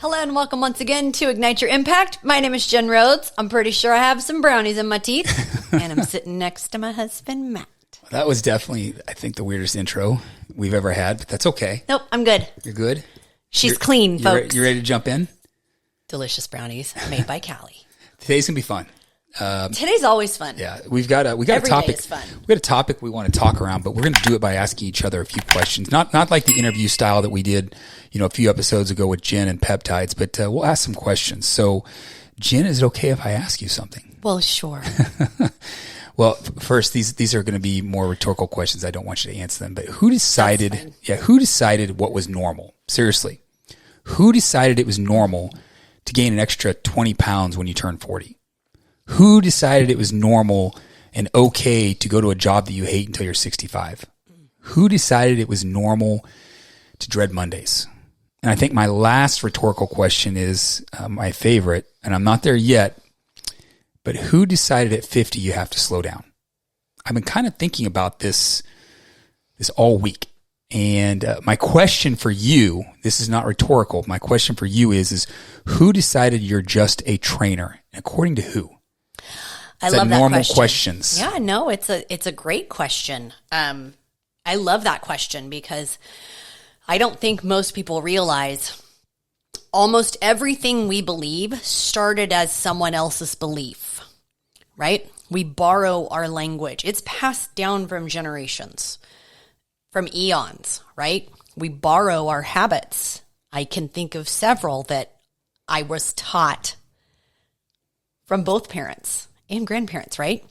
Hello and welcome once again to Ignite Your Impact. My name is Jen Rhodes. I'm pretty sure I have some brownies in my teeth. And I'm sitting next to my husband, Matt. That was definitely, I think, the weirdest intro we've ever had, but that's okay. Nope, I'm good. You're good? She's clean, folks. You ready to jump in? Delicious brownies made by Callie. Today's going to be fun. Today's always fun. Yeah, we got Every a topic. day is fun. We got a topic we want to talk around, but we're going to do it by asking each other a few questions. Not like the interview style that we did, a few episodes ago with Jen and peptides, but we'll ask some questions. So, Jen, is it okay if I ask you something? Well, sure. Well, first, these are going to be more rhetorical questions. I don't want you to answer them. But who decided? Yeah, who decided what was normal? Seriously, who decided it was normal to gain an extra 20 pounds when you turn 40? Who decided it was normal and okay to go to a job that you hate until you're 65? Who decided it was normal to dread Mondays? And I think my last rhetorical question is my favorite, and I'm not there yet. But who decided at 50 you have to slow down? I've been kind of thinking about this all week. And my question for you, this is not rhetorical. My question for you is who decided you're just a trainer? And according to who? I love that normal question. Questions. Yeah, no, it's a great question. I love that question because I don't think most people realize almost everything we believe started as someone else's belief, right? We borrow our language. It's passed down from generations, from eons, right? We borrow our habits. I can think of several that I was taught from both parents and grandparents, right?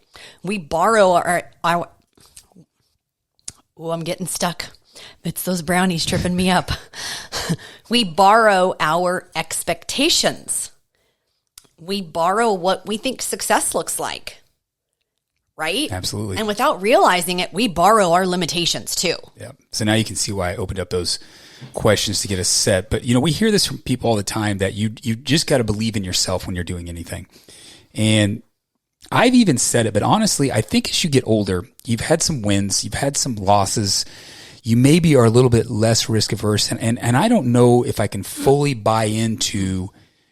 We borrow our oh, I'm getting stuck. It's those brownies tripping me up. We borrow our expectations. We borrow what we think success looks like, right? Absolutely. And without realizing it, we borrow our limitations too. Yeah. So now you can see why I opened up those questions to get us set. But, we hear this from people all the time that you just got to believe in yourself when you're doing anything. And I've even said it, but honestly, I think as you get older, you've had some wins, you've had some losses, you maybe are a little bit less risk averse. And I don't know if I can fully buy into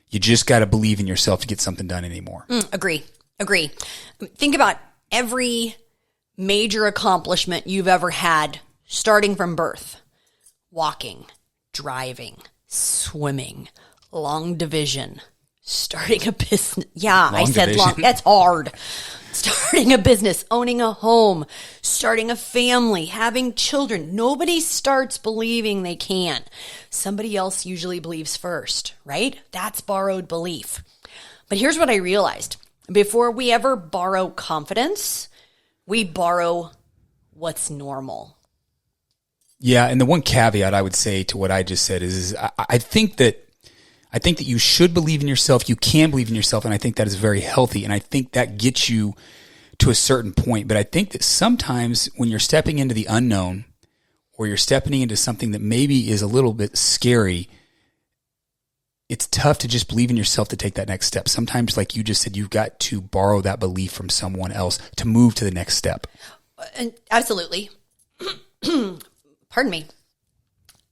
you just got to believe in yourself to get something done anymore. Agree. Think about every major accomplishment you've ever had starting from birth. Walking, driving, swimming, long division, starting a business. Yeah, I said long. That's hard. Starting a business, owning a home, starting a family, having children. Nobody starts believing they can. Somebody else usually believes first, right? That's borrowed belief. But here's what I realized. Before we ever borrow confidence, we borrow what's normal. Yeah, and the one caveat I would say to what I just said is I think that you should believe in yourself. You can believe in yourself, and I think that is very healthy. And I think that gets you to a certain point. But I think that sometimes when you're stepping into the unknown or you're stepping into something that maybe is a little bit scary, it's tough to just believe in yourself to take that next step. Sometimes, like you just said, you've got to borrow that belief from someone else to move to the next step. Absolutely. Pardon me.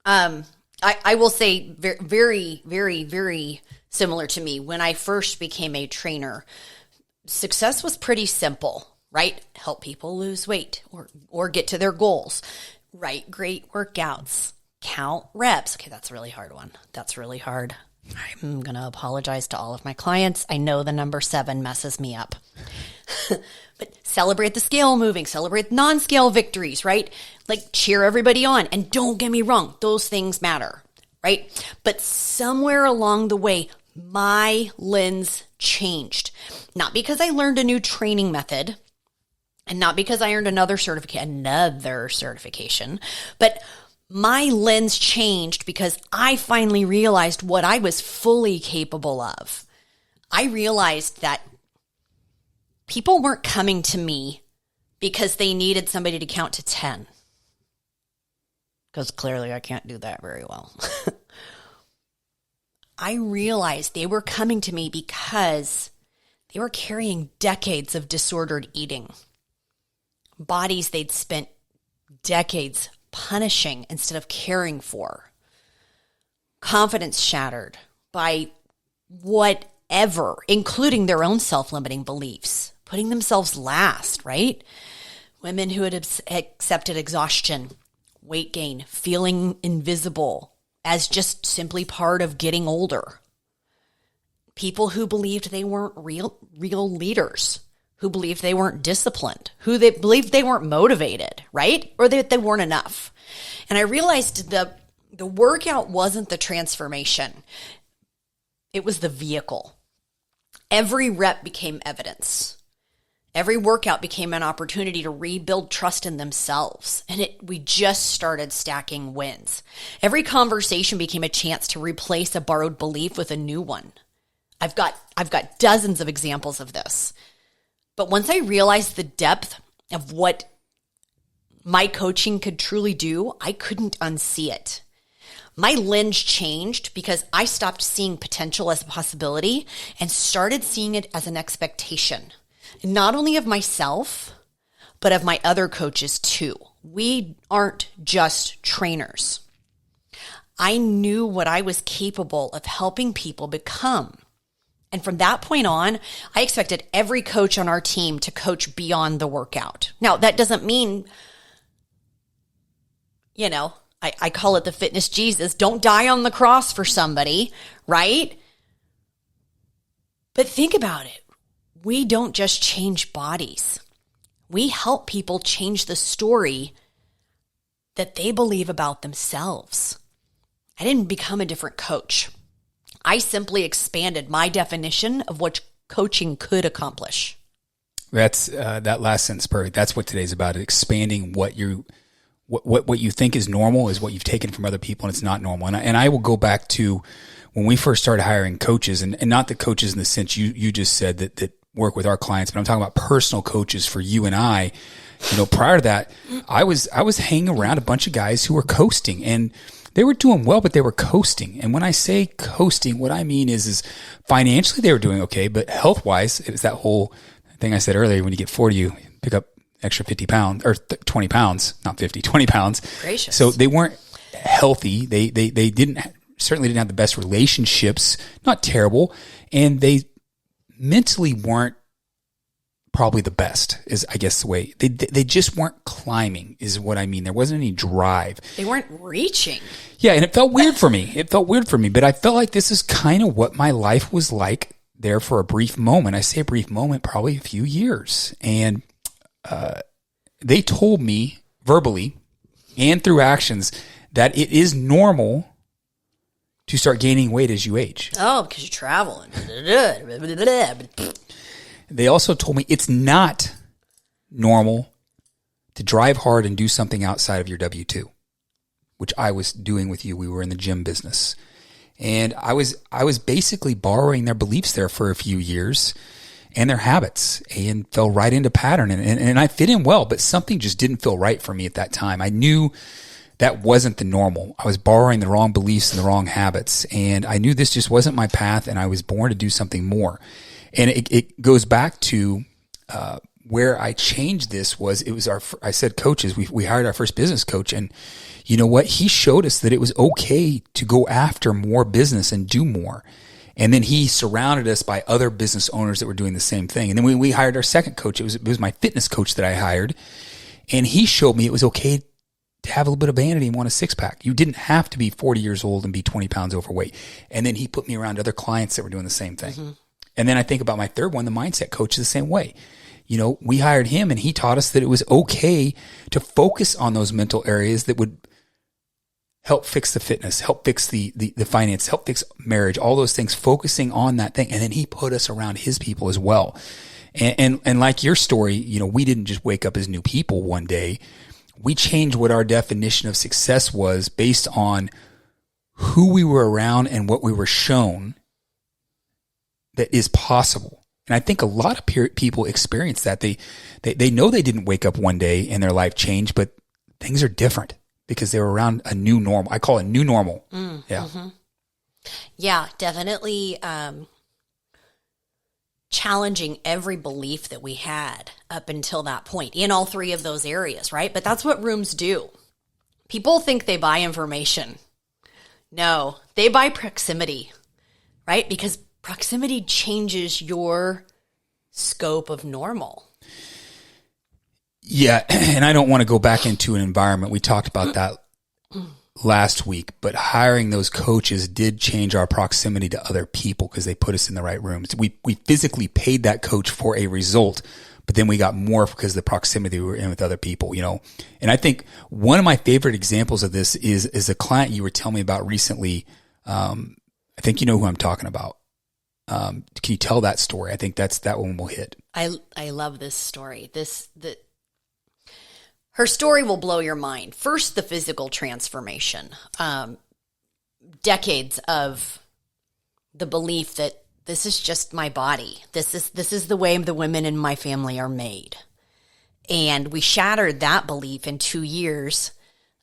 I will say very, very, very similar to me. When I first became a trainer, success was pretty simple, right? Help people lose weight or get to their goals. Write great workouts. Count reps. Okay, that's a really hard one. That's really hard. I'm going to apologize to all of my clients. I know the number 7 messes me up. But celebrate the scale moving, celebrate non-scale victories, right? Like cheer everybody on. And don't get me wrong, those things matter, right? But somewhere along the way, my lens changed. Not because I learned a new training method and not because I earned another certification, but my lens changed because I finally realized what I was fully capable of. I realized that people weren't coming to me because they needed somebody to count to 10. Because clearly I can't do that very well. I realized they were coming to me because they were carrying decades of disordered eating. Bodies they'd spent decades punishing instead of caring for. Confidence shattered. by whatever, including their own self-limiting beliefs, putting themselves last, right? Women who had accepted exhaustion, weight gain, feeling invisible as just simply part of getting older. People who believed they weren't real leaders, who believed they weren't disciplined, who they believed they weren't motivated, right? Or that they weren't enough. And I realized the workout wasn't the transformation. It was the vehicle. Every rep became evidence. Every workout became an opportunity to rebuild trust in themselves. And we just started stacking wins. Every conversation became a chance to replace a borrowed belief with a new one. I've got dozens of examples of this. But once I realized the depth of what my coaching could truly do, I couldn't unsee it. My lens changed because I stopped seeing potential as a possibility and started seeing it as an expectation, not only of myself, but of my other coaches too. We aren't just trainers. I knew what I was capable of helping people become. And from that point on, I expected every coach on our team to coach beyond the workout. Now, that doesn't mean, I call it the fitness Jesus. Don't die on the cross for somebody, right? But think about it. We don't just change bodies. We help people change the story that they believe about themselves. I didn't become a different coach. I simply expanded my definition of what coaching could accomplish. That's that last sentence, perfect. That's what today's about. Expanding what you think is normal is what you've taken from other people, and it's not normal. And I will go back to when we first started hiring coaches, and not the coaches in the sense you just said that work with our clients, but I'm talking about personal coaches for you and I. Prior to that, I was hanging around a bunch of guys who were coasting, and they were doing well, but they were coasting. And when I say coasting, what I mean is financially they were doing okay, but health-wise, it was that whole thing I said earlier, when you get 40, you pick up extra 50 pounds, or 20 pounds, not 50, 20 pounds. Gracious. So they weren't healthy. They certainly didn't have the best relationships, not terrible. And they mentally weren't probably the best, is I guess the way they just weren't climbing, is what I mean. There wasn't any drive. They weren't reaching. Yeah, and it felt weird for me. But I felt like this is kind of what my life was like there for a brief moment. I say a brief moment, probably a few years. And they told me verbally and through actions that it is normal to start gaining weight as you age. Oh, because you're traveling. They also told me it's not normal to drive hard and do something outside of your W-2, which I was doing with you. We were in the gym business. And I was basically borrowing their beliefs there for a few years and their habits, and fell right into pattern. And I fit in well, but something just didn't feel right for me at that time. I knew that wasn't the normal. I was borrowing the wrong beliefs and the wrong habits. And I knew this just wasn't my path, and I was born to do something more. And it goes back to where I changed this I said coaches, we hired our first business coach, and you know what? He showed us that it was okay to go after more business and do more. And then he surrounded us by other business owners that were doing the same thing. And then we hired our second coach. It was my fitness coach that I hired. And he showed me it was okay to have a little bit of vanity and want a six-pack. You didn't have to be 40 years old and be 20 pounds overweight. And then he put me around other clients that were doing the same thing. Mm-hmm. And then I think about my third one, the mindset coach, the same way. We hired him, and he taught us that it was okay to focus on those mental areas that would help fix the fitness, help fix the finance, help fix marriage, all those things, focusing on that thing. And then he put us around his people as well. And like your story, we didn't just wake up as new people one day. We changed what our definition of success was based on who we were around and what we were shown that is possible. And I think a lot of people experience that. They know they didn't wake up one day and their life changed, but things are different because they were around a new normal. I call it new normal. Yeah. Mm-hmm. Yeah, definitely challenging every belief that we had up until that point in all three of those areas, right? But that's what rooms do. People think they buy information. No, they buy proximity. right? Because proximity changes your scope of normal. Yeah. And I don't want to go back into an environment. We talked about that last week, but hiring those coaches did change our proximity to other people because they put us in the right rooms. We physically paid that coach for a result, but then we got more because of the proximity we were in with other people, And I think one of my favorite examples of this is a client you were telling me about recently. I think you know who I'm talking about. Can you tell that story? I think that one will hit. I love this story. Her story will blow your mind. First, the physical transformation. Decades of the belief that this is just my body. This is the way the women in my family are made. And we shattered that belief in 2 years,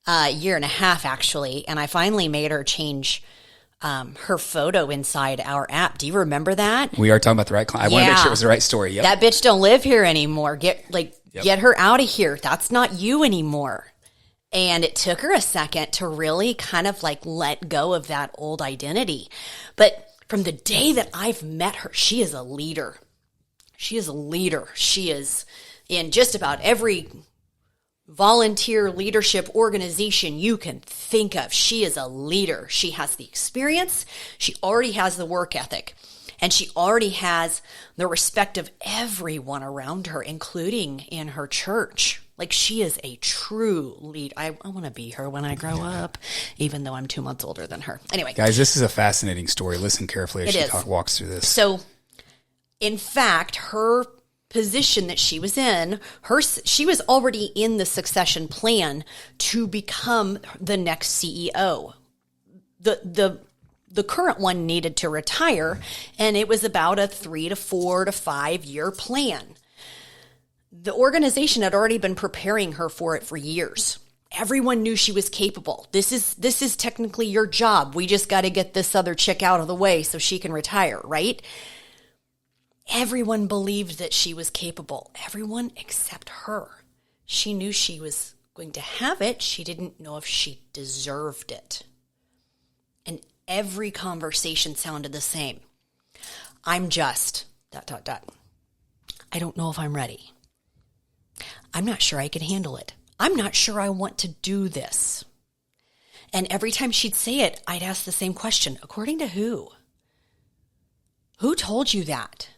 a year and a half actually. And I finally made her change her photo inside our app. Do you remember that? We are talking about the right client. I want to make sure it was the right story. Yep. That bitch don't live here anymore. Get her out of here. That's not you anymore. And it took her a second to really kind of let go of that old identity. But from the day that I've met her, she is a leader. She is a leader. She is in just about every volunteer leadership organization you can think of. She is a leader. She has the experience. She already has the work ethic. And she already has the respect of everyone around her, including in her church. She is a true lead. I want to be her when I grow up, even though I'm 2 months older than her. Anyway. Guys, this is a fascinating story. Listen carefully as she walks through this. So, in fact, her position that she was in, she was already in the succession plan to become the next CEO. The current one needed to retire, and it was about a 3 to 4 to 5 year plan. The organization had already been preparing her for it for years. Everyone knew she was capable. This is technically your job. We just got to get this other chick out of the way so she can retire, right? Everyone believed that she was capable. Everyone except her. She knew she was going to have it. She didn't know if she deserved it. And every conversation sounded the same. I'm just ... I don't know if I'm ready. I'm not sure I can handle it. I'm not sure I want to do this. And every time she'd say it, I'd ask the same question. According to who? Who told you that?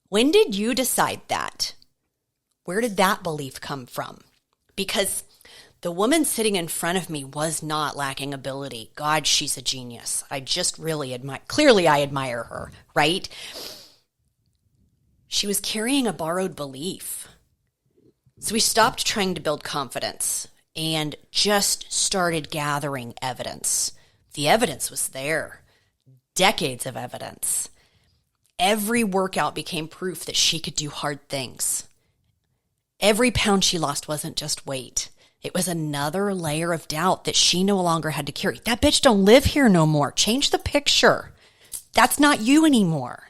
When did you decide that? Where did that belief come from? Because the woman sitting in front of me was not lacking ability. God, she's a genius. I just really I admire her, right? She was carrying a borrowed belief. So we stopped trying to build confidence and just started gathering evidence. The evidence was there. Decades of evidence. Every workout became proof that she could do hard things. Every pound she lost wasn't just weight. It was another layer of doubt that she no longer had to carry. That bitch don't live here no more. Change the picture. That's not you anymore.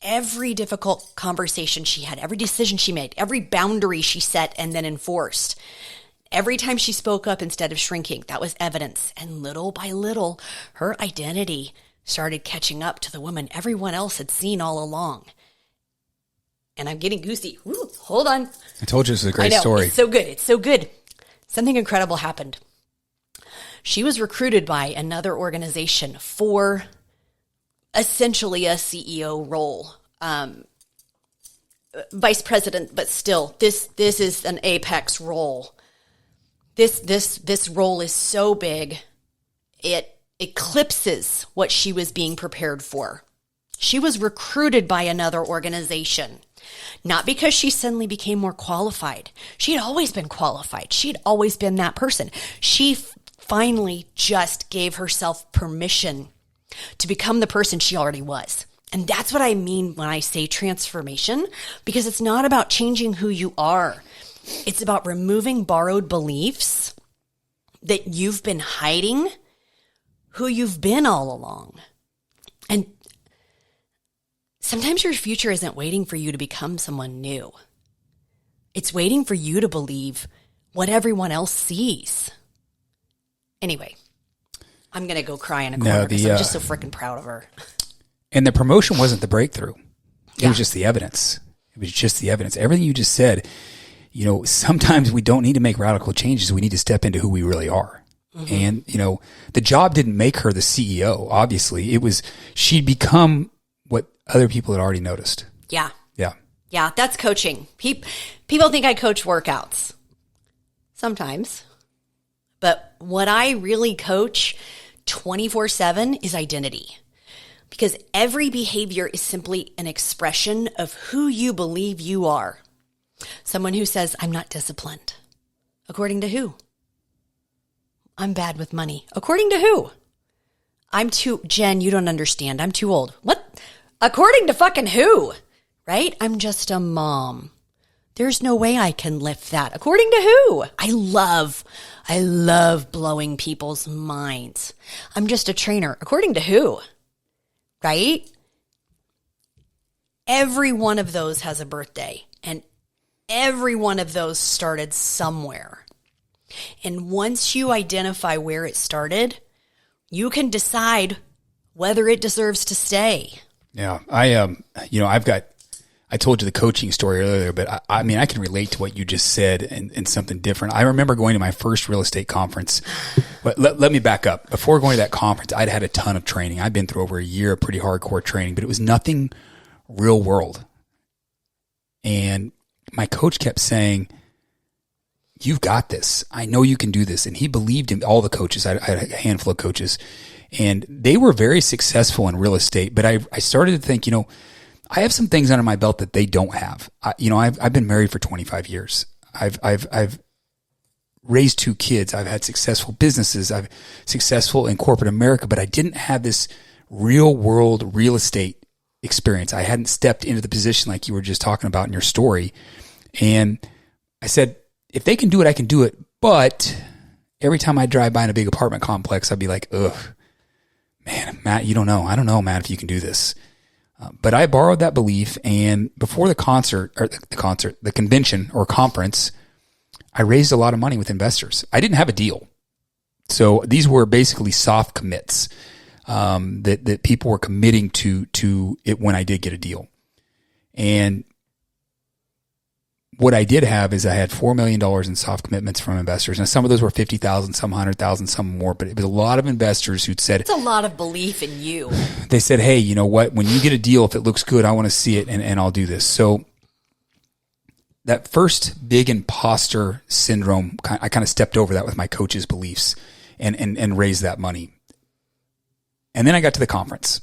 Every difficult conversation she had, every decision she made, every boundary she set and then enforced, every time she spoke up instead of shrinking, that was evidence. And little by little, her identity started catching up to the woman everyone else had seen all along. And I'm getting goosey. Ooh, hold on. I told you this is a great story. It's so good. It's so good. Something incredible happened. She was recruited by another organization for essentially a CEO role. Vice president, but still, this is an apex role. This role is so big, it eclipses what she was being prepared for. She was recruited by another organization, not because she suddenly became more qualified. She had always been qualified. She had always been that person. She finally just gave herself permission to become the person she already was. And that's what I mean when I say transformation, because it's not about changing who you are. It's about removing borrowed beliefs that you've been hiding who you've been all along. And sometimes your future isn't waiting for you to become someone new. It's waiting for you to believe what everyone else sees. Anyway, I'm going to go cry in a corner because I'm just so freaking proud of her. And the promotion wasn't the breakthrough. It Yeah. was just the evidence. It was just the evidence. Everything you just said, sometimes we don't need to make radical changes. We need to step into who we really are. Mm-hmm. And, the job didn't make her the CEO, obviously. It was, she'd become what other people had already noticed. Yeah. Yeah. Yeah, that's coaching. People think I coach workouts. Sometimes. But what I really coach 24/7 is identity. Because every behavior is simply an expression of who you believe you are. Someone who says, I'm not disciplined. According to who? I'm bad with money. According to who? Jen, you don't understand. I'm too old. What? According to fucking who? Right? I'm just a mom. There's no way I can lift that. According to who? I love blowing people's minds. I'm just a trainer. According to who? Right? Every one of those has a birthday, and every one of those started somewhere. And once you identify where it started, you can decide whether it deserves to stay. Yeah. I told you the coaching story earlier, but I mean, I can relate to what you just said and something different. I remember going to my first real estate conference. But let me back up. Before going to that conference, I'd had a ton of training. I'd been through over a year of pretty hardcore training, but it was nothing real world. And my coach kept saying, you've got this. I know you can do this. And he believed in all the coaches. I had a handful of coaches, and they were very successful in real estate. But I started to think, I have some things under my belt that they don't have. I've been married for 25 years. I've raised 2 kids. I've had successful businesses. I've successful in corporate America, but I didn't have this real world real estate experience. I hadn't stepped into the position like you were just talking about in your story. And I said, if they can do it, I can do it. But every time I drive by in a big apartment complex, I'd be like, ugh, man, Matt, you don't know. I don't know, Matt, if you can do this. But I borrowed that belief, and before the convention or conference, I raised a lot of money with investors. I didn't have a deal. So these were basically soft commits that people were committing to it when I did get a deal. And what I did have is I had $4 million in soft commitments from investors. Now, some of those were 50,000, some 100,000, some more, but it was a lot of investors who'd said, it's a lot of belief in you. They said, hey, you know what? When you get a deal, if it looks good, I want to see it and I'll do this. So that first big imposter syndrome, I kind of stepped over that with my coach's beliefs and raised that money. And then I got to the conference.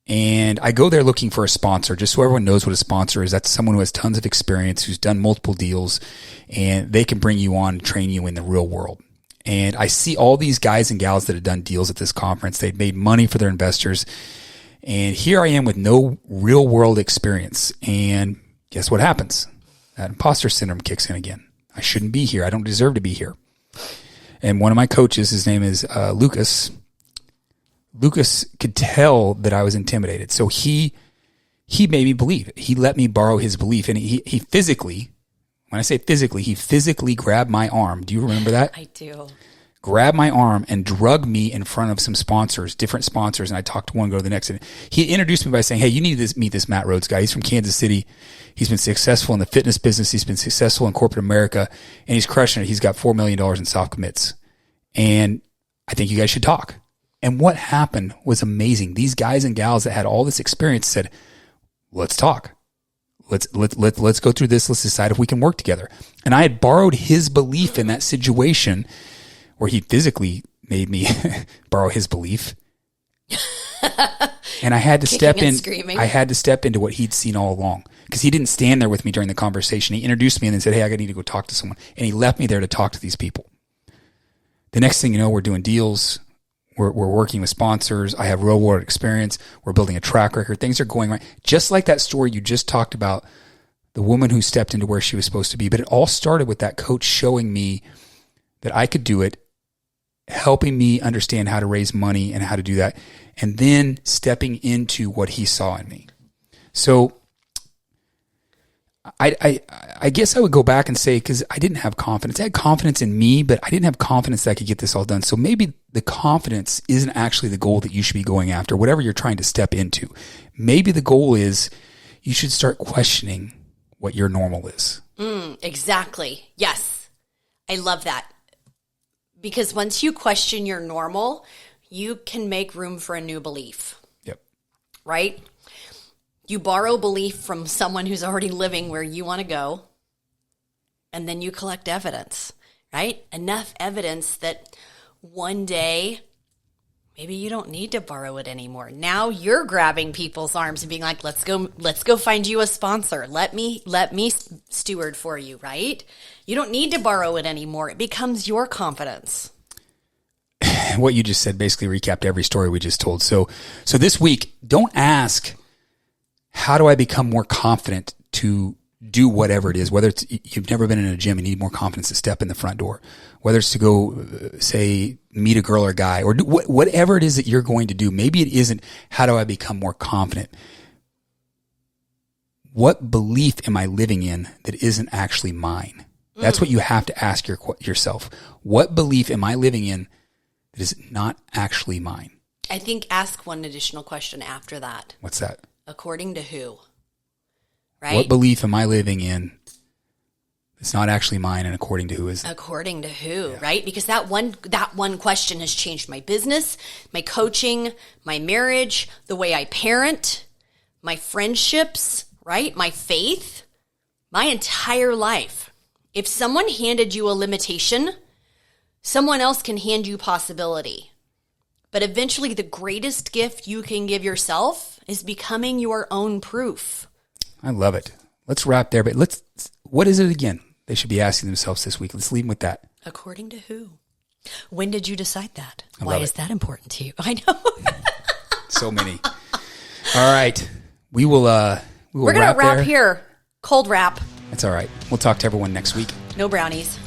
And I go there looking for a sponsor, just so everyone knows what a sponsor is. That's someone who has tons of experience, who's done multiple deals, and they can bring you on and train you in the real world. And I see all these guys and gals that have done deals at this conference. They've made money for their investors. And here I am with no real world experience. And guess what happens? That imposter syndrome kicks in again. I shouldn't be here. I don't deserve to be here. And one of my coaches, his name is Lucas. Lucas could tell that I was intimidated. So he made me believe. He let me borrow his belief. And he physically, when I say physically, he physically grabbed my arm. Do you remember that? I do. Grabbed my arm and drug me in front of some sponsors, different sponsors. And I talked to one, go to the next. And he introduced me by saying, hey, you need to meet this Matt Rhodes guy. He's from Kansas City. He's been successful in the fitness business. He's been successful in corporate America, and he's crushing it. He's got $4 million in soft commits. And I think you guys should talk. And what happened was amazing. These guys and gals that had all this experience said, let's talk. Let's go through this. Let's decide if we can work together. And I had borrowed his belief in that situation where he physically made me borrow his belief. And I had to step in. Screaming. I had to step into what he'd seen all along, because he didn't stand there with me during the conversation. He introduced me and then said, hey, I need to go talk to someone. And he left me there to talk to these people. The next thing you know, we're doing deals. We're working with sponsors. I have real world experience. We're building a track record. Things are going right. Just like that story you just talked about, the woman who stepped into where she was supposed to be. But it all started with that coach showing me that I could do it, helping me understand how to raise money and how to do that, and then stepping into what he saw in me. So I guess I would go back and say, because I didn't have confidence. I had confidence in me, but I didn't have confidence that I could get this all done. So maybe the confidence isn't actually the goal that you should be going after, whatever you're trying to step into. Maybe the goal is you should start questioning what your normal is. Exactly. Yes. I love that. Because once you question your normal, you can make room for a new belief. Yep. Right? You borrow belief from someone who's already living where you want to go, and then you collect evidence, right? Enough evidence that one day maybe you don't need to borrow it anymore. Now you're grabbing people's arms and being like, let's go find you a sponsor. Let me steward for you, right? You don't need to borrow it anymore. It becomes your confidence. And what you just said basically recapped every story we just told. So this week, don't ask, how do I become more confident to do whatever it is, whether it's you've never been in a gym and need more confidence to step in the front door, whether it's to go, say, meet a girl or guy, or do whatever it is that you're going to do. Maybe it isn't, how do I become more confident? What belief am I living in that isn't actually mine? That's what you have to ask yourself. What belief am I living in that is not actually mine? I think ask one additional question after that. What's that? According to who? Right? What belief am I living in that's not actually mine, and according to who is it? According to who, right? Because that one question has changed my business, my coaching, my marriage, the way I parent, my friendships, right? My faith, my entire life. If someone handed you a limitation, someone else can hand you possibility. But eventually the greatest gift you can give yourself is becoming your own proof. I love it. Let's wrap there, but what is it again they should be asking themselves this week? Let's leave them with that. According to who? When did you decide that? I Why love is it. that important to you? I know. So many. All right. We're We're going to wrap here. Cold wrap. That's all right. We'll talk to everyone next week. No brownies.